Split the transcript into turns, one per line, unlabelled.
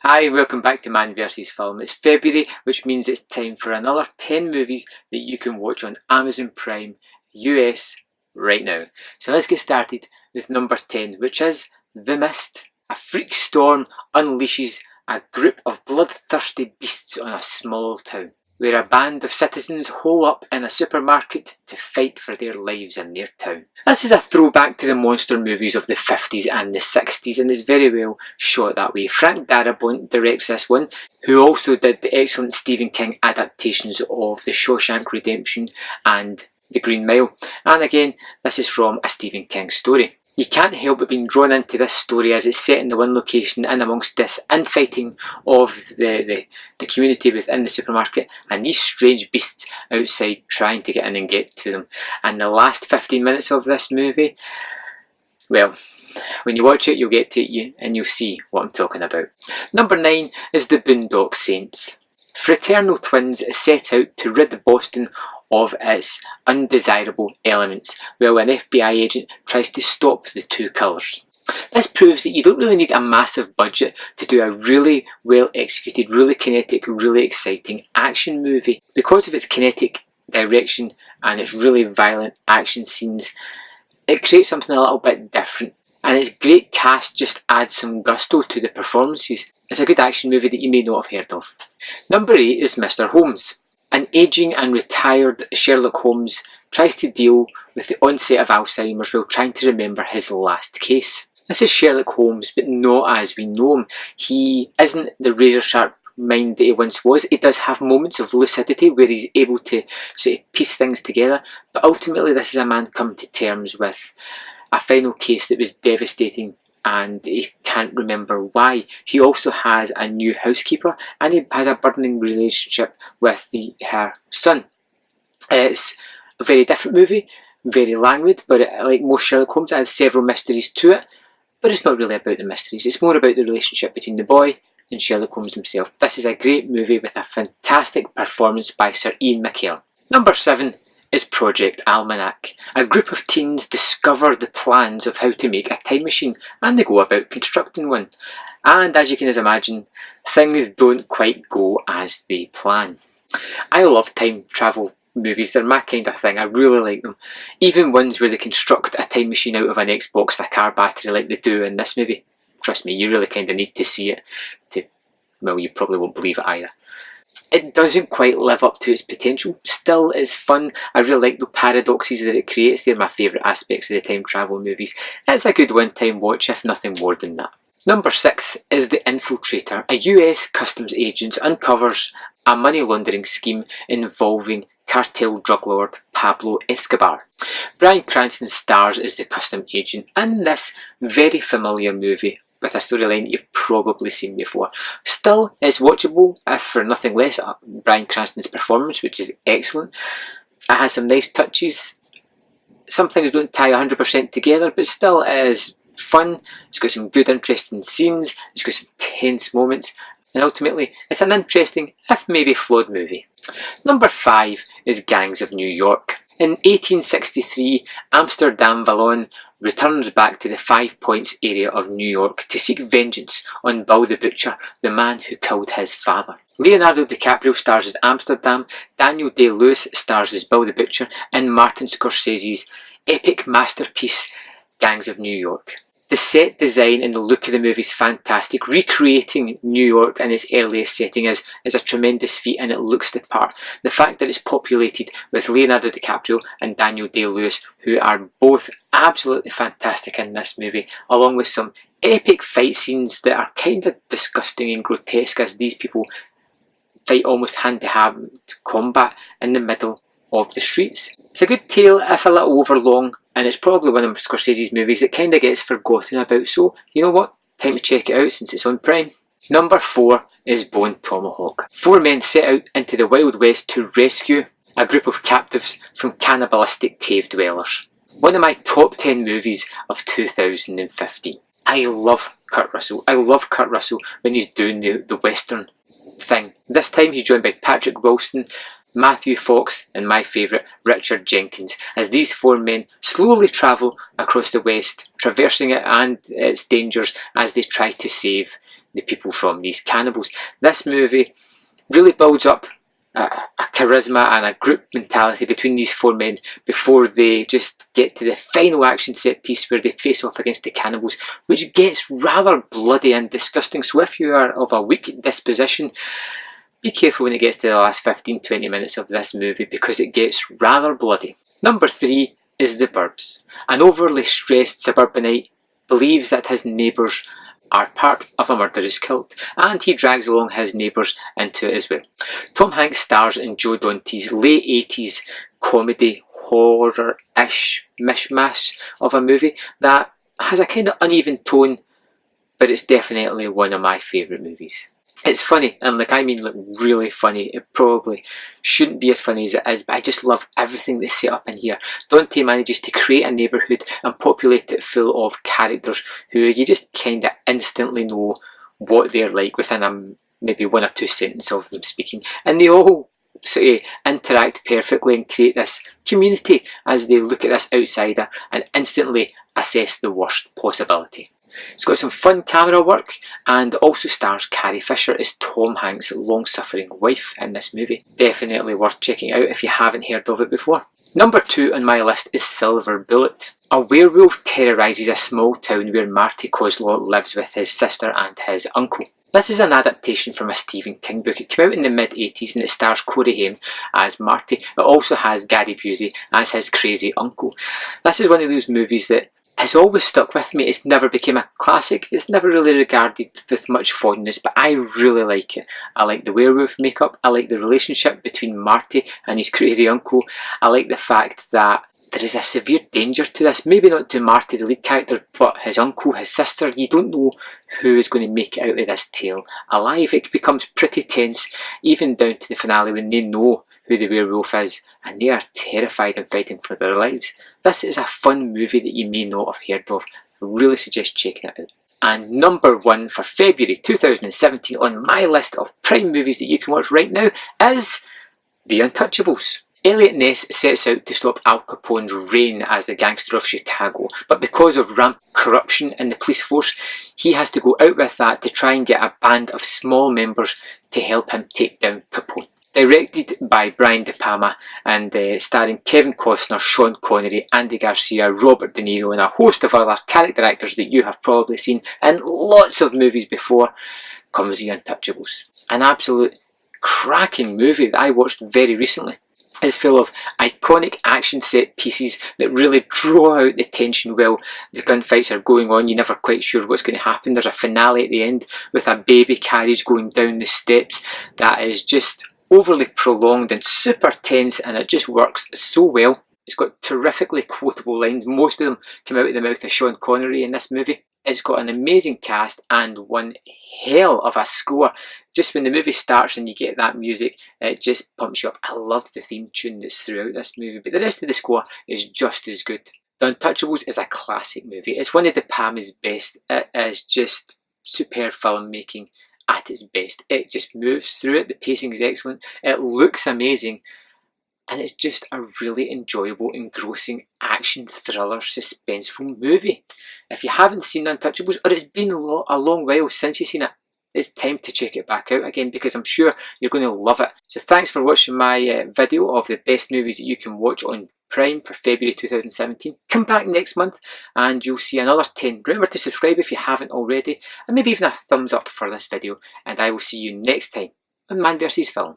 Hi, welcome back to Man vs Film. It's February, which means it's time for another 10 movies that you can watch on Amazon Prime US right now. So let's get started with number 10, which is The Mist. A freak storm unleashes a group of bloodthirsty beasts on a small town, where a band of citizens hole up in a supermarket to fight for their lives in their town. This is a throwback to the monster movies of the 50s and the 60s, and is very well shot that way. Frank Darabont directs this one, who also did the excellent Stephen King adaptations of The Shawshank Redemption and The Green Mile. And again, this is from a Stephen King story. You can't help but being drawn into this story as it's set in the one location and amongst this infighting of the community within the supermarket and these strange beasts outside trying to get in and get to them. And the last 15 minutes of this movie, well, when you watch it you'll get to it and you'll see what I'm talking about. Number 9 is The Boondock Saints. Fraternal twins set out to rid Boston of its undesirable elements, while an FBI agent tries to stop the two killers. This proves that you don't really need a massive budget to do a really well executed, really kinetic, really exciting action movie. Because of its kinetic direction and its really violent action scenes, it creates something a little bit different. And its great cast just adds some gusto to the performances. It's a good action movie that you may not have heard of. Number 8 is Mr. Holmes. An ageing and retired Sherlock Holmes tries to deal with the onset of Alzheimer's while trying to remember his last case. This is Sherlock Holmes, but not as we know him. He isn't the razor-sharp mind that he once was. He does have moments of lucidity where he's able to sort of piece things together, but ultimately this is a man come to terms with a final case that was devastating and he can't remember why. He also has a new housekeeper and he has a burdening relationship with her son. It's a very different movie, very languid, but like most Sherlock Holmes, it has several mysteries to it, but it's not really about the mysteries. It's more about the relationship between the boy and Sherlock Holmes himself. This is a great movie with a fantastic performance by Sir Ian McKellen. Number 7 is Project Almanac. A group of teens discover the plans of how to make a time machine and they go about constructing one. And as you can imagine, things don't quite go as they plan. I love time travel movies, they're my kind of thing, I really like them. Even ones where they construct a time machine out of an Xbox with a car battery like they do in this movie. Trust me, you really kind of need to see it to, well, you probably won't believe it either. It doesn't quite live up to its potential. Still is fun. I really like the paradoxes that it creates. They're my favourite aspects of the time travel movies. It's a good one-time watch, if nothing more than that. Number 6 is The Infiltrator. A US customs agent uncovers a money laundering scheme involving cartel drug lord Pablo Escobar. Bryan Cranston stars as the custom agent in this very familiar movie with a storyline you've probably seen before. Still, it's watchable, if for nothing less, Bryan Cranston's performance, which is excellent. It has some nice touches. Some things don't tie 100% together, but still it is fun. It's got some good, interesting scenes. It's got some tense moments. And ultimately, it's an interesting, if maybe flawed movie. Number 5 is Gangs of New York. In 1863, Amsterdam Vallon returns back to the 5 Points area of New York to seek vengeance on Bill the Butcher, the man who killed his father. Leonardo DiCaprio stars as Amsterdam, Daniel Day-Lewis stars as Bill the Butcher, and Martin Scorsese's epic masterpiece, Gangs of New York. The set design and the look of the movie is fantastic. Recreating New York in its earliest setting is a tremendous feat and it looks the part. The fact that it's populated with Leonardo DiCaprio and Daniel Day-Lewis, who are both absolutely fantastic in this movie, along with some epic fight scenes that are kind of disgusting and grotesque as these people fight almost hand-to-hand combat in the middle of the streets. It's a good tale, if a little overlong, and it's probably one of Scorsese's movies that kind of gets forgotten about, so you know what? Time to check it out since it's on Prime. Number 4 is Bone Tomahawk. 4 men set out into the Wild West to rescue a group of captives from cannibalistic cave dwellers. One of my top 10 movies of 2015. I love Kurt Russell. I love Kurt Russell when he's doing the western thing. This time he's joined by Patrick Wilson, Matthew Fox and my favourite, Richard Jenkins, as these 4 men slowly travel across the West, traversing it and its dangers as they try to save the people from these cannibals. This movie really builds up a charisma and a group mentality between these four men before they just get to the final action set piece where they face off against the cannibals, which gets rather bloody and disgusting. So if you are of a weak disposition, be careful when it gets to the last 15-20 minutes of this movie, because it gets rather bloody. Number 3 is The Burbs. An overly stressed suburbanite believes that his neighbours are part of a murderous cult, and he drags along his neighbours into it as well. Tom Hanks stars in Joe Dante's late 80s comedy horror-ish mishmash of a movie that has a kind of uneven tone, but it's definitely one of my favourite movies. It's funny, and like I mean like really funny. It probably shouldn't be as funny as it is, but I just love everything they set up in here. Dante manages to create a neighbourhood and populate it full of characters who you just kind of instantly know what they're like within maybe 1 or 2 sentences of them speaking, and they all sort of interact perfectly and create this community as they look at this outsider and instantly assess the worst possibility. It's got some fun camera work and also stars Carrie Fisher as Tom Hanks' long-suffering wife in this movie. Definitely worth checking out if you haven't heard of it before. Number 2 on my list is Silver Bullet. A werewolf terrorises a small town where Marty Kozlov lives with his sister and his uncle. This is an adaptation from a Stephen King book. It came out in the mid-80s and it stars Corey Haim as Marty. It also has Gary Busey as his crazy uncle. This is one of those movies that has always stuck with me. It's never became a classic. It's never really regarded with much fondness, but I really like it. I like the werewolf makeup. I like the relationship between Marty and his crazy uncle. I like the fact that there is a severe danger to this. Maybe not to Marty, the lead character, but his uncle, his sister. You don't know who is going to make it out of this tale alive. It becomes pretty tense, even down to the finale when they know who the werewolf is and they are terrified and fighting for their lives. This is a fun movie that you may not have heard of. I really suggest checking it out. And number 1 for February 2017 on my list of Prime movies that you can watch right now is The Untouchables. Elliot Ness sets out to stop Al Capone's reign as the gangster of Chicago, but because of rampant corruption in the police force, he has to go out with that to try and get a band of small members to help him take down Capone. Directed by Brian De Palma and starring Kevin Costner, Sean Connery, Andy Garcia, Robert De Niro and a host of other character actors that you have probably seen in lots of movies before, comes The Untouchables. An absolute cracking movie that I watched very recently. It's full of iconic action set pieces that really draw out the tension while the gunfights are going on. You're never quite sure what's going to happen. There's a finale at the end with a baby carriage going down the steps that is just overly prolonged and super tense, and it just works so well. It's got terrifically quotable lines. Most of them come out of the mouth of Sean Connery in this movie. It's got an amazing cast and one hell of a score. Just when the movie starts and you get that music, it just pumps you up. I love the theme tune that's throughout this movie, but the rest of the score is just as good. The Untouchables is a classic movie. It's one of De Palma's best. It is just superb filmmaking at its best. It just moves through it. The pacing is excellent. It looks amazing. And it's just a really enjoyable, engrossing action thriller suspenseful movie. If you haven't seen Untouchables, or it's been a long while since you've seen it, it's time to check it back out again, because I'm sure you're going to love it. So thanks for watching my video of the best movies that you can watch on Prime for February 2017. Come back next month and you'll see another 10. Remember to subscribe if you haven't already, and maybe even a thumbs up for this video, and I will see you next time on Man vs Film.